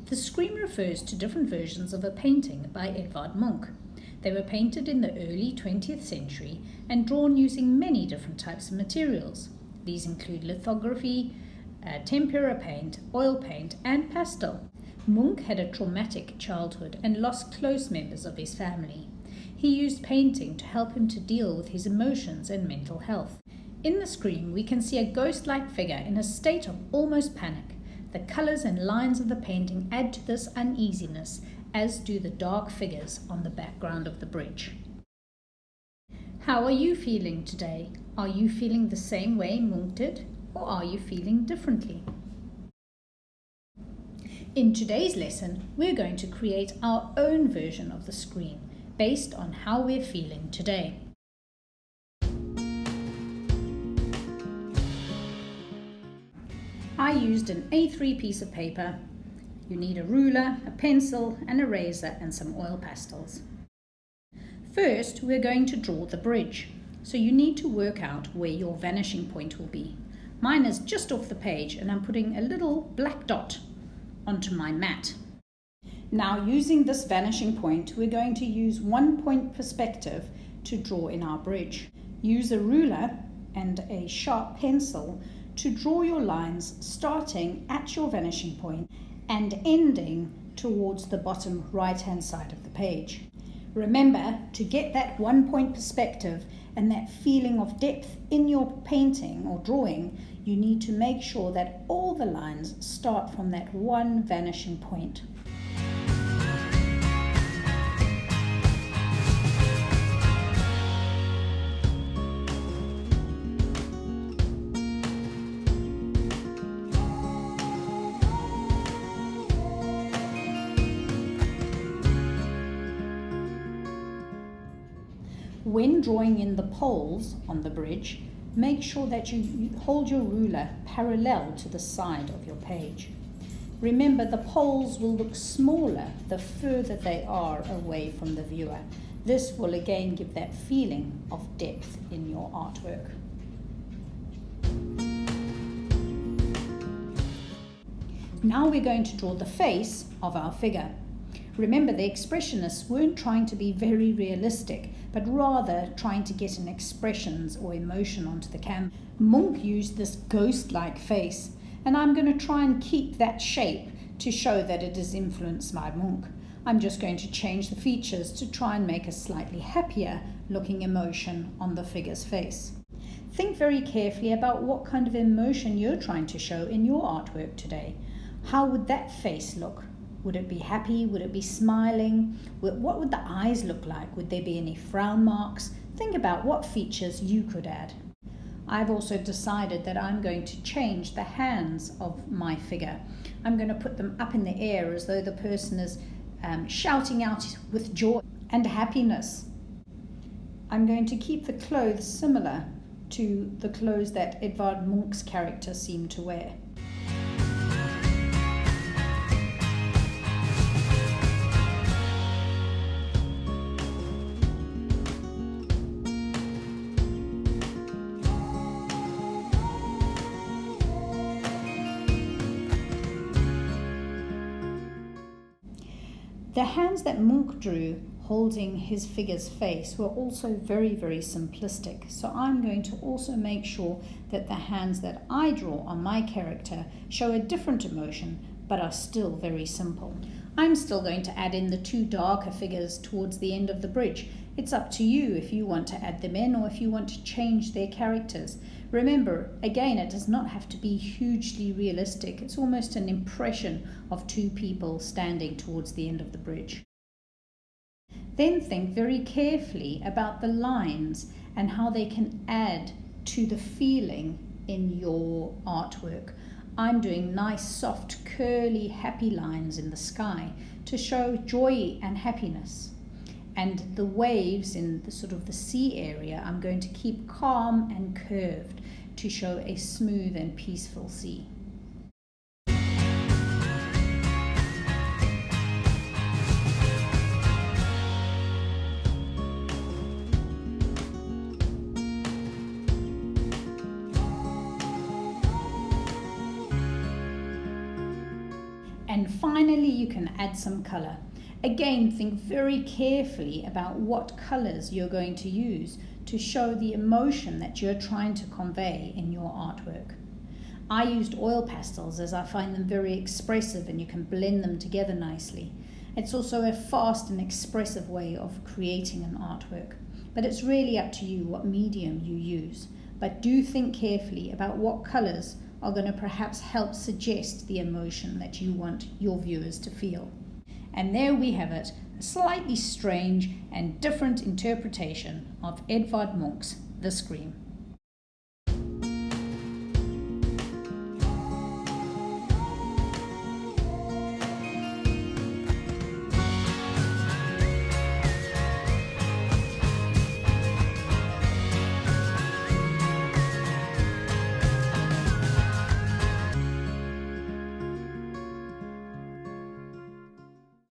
The screen refers to different versions of a painting by Edward Munch. They were painted in the early 20th century and drawn using many different types of materials. These include lithography, tempera paint, oil paint, and pastel. Munch had a traumatic childhood and lost close members of his family. He used painting to help him to deal with his emotions and mental health. In the screen, we can see a ghost-like figure in a state of almost panic. The colors and lines of the painting add to this uneasiness, as do the dark figures on the background of the bridge. How are you feeling today? Are you feeling the same way Munch did, or are you feeling differently? In today's lesson, we're going to create our own version of the screen based on how we're feeling today. I used an A3 piece of paper. You need a ruler, a pencil, an eraser, and some oil pastels. First, we're going to draw the bridge, so you need to work out where your vanishing point will be. Mine is just off the page, and I'm putting a little black dot onto my mat. Now, using this vanishing point, we're going to use 1-point perspective to draw in our bridge. Use a ruler and a sharp pencil to draw your lines starting at your vanishing point and ending towards the bottom right-hand side of the page. Remember, to get that 1-point perspective and that feeling of depth in your painting or drawing, you need to make sure that all the lines start from that one vanishing point. When drawing in the poles on the bridge, make sure that you hold your ruler parallel to the side of your page. Remember, the poles will look smaller the further they are away from the viewer. This will again give that feeling of depth in your artwork. Now we're going to draw the face of our figure. Remember, the expressionists weren't trying to be very realistic, but rather trying to get an expressions or emotion onto the canvas. Munch used this ghost-like face, and I'm going to try and keep that shape to show that it is influenced by Munch. I'm just going to change the features to try and make a slightly happier looking emotion on the figure's face. Think very carefully about what kind of emotion you're trying to show in your artwork today. How would that face look? Would it be happy? Would it be smiling? What would the eyes look like? Would there be any frown marks? Think about what features you could add. I've also decided that I'm going to change the hands of my figure. I'm going to put them up in the air as though the person is shouting out with joy and happiness. I'm going to keep the clothes similar to the clothes that Edward Munch's character seemed to wear. The hands that Munch drew holding his figure's face were also very, very simplistic. So I'm going to also make sure that the hands that I draw on my character show a different emotion, but are still very simple. I'm still going to add in the two darker figures towards the end of the bridge. It's up to you if you want to add them in or if you want to change their characters. Remember, again, it does not have to be hugely realistic. It's almost an impression of two people standing towards the end of the bridge. Then think very carefully about the lines and how they can add to the feeling in your artwork. I'm doing nice, soft, curly, happy lines in the sky to show joy and happiness. And the waves in the sort of the sea area, I'm going to keep calm and curved to show a smooth and peaceful sea. And finally, you can add some color. Again, think very carefully about what colors you're going to use to show the emotion that you're trying to convey in your artwork. I used oil pastels as I find them very expressive and you can blend them together nicely. It's also a fast and expressive way of creating an artwork. But it's really up to you what medium you use. But do think carefully about what colors are going to perhaps help suggest the emotion that you want your viewers to feel. And there we have it, a slightly strange and different interpretation of Edvard Munch's The Scream.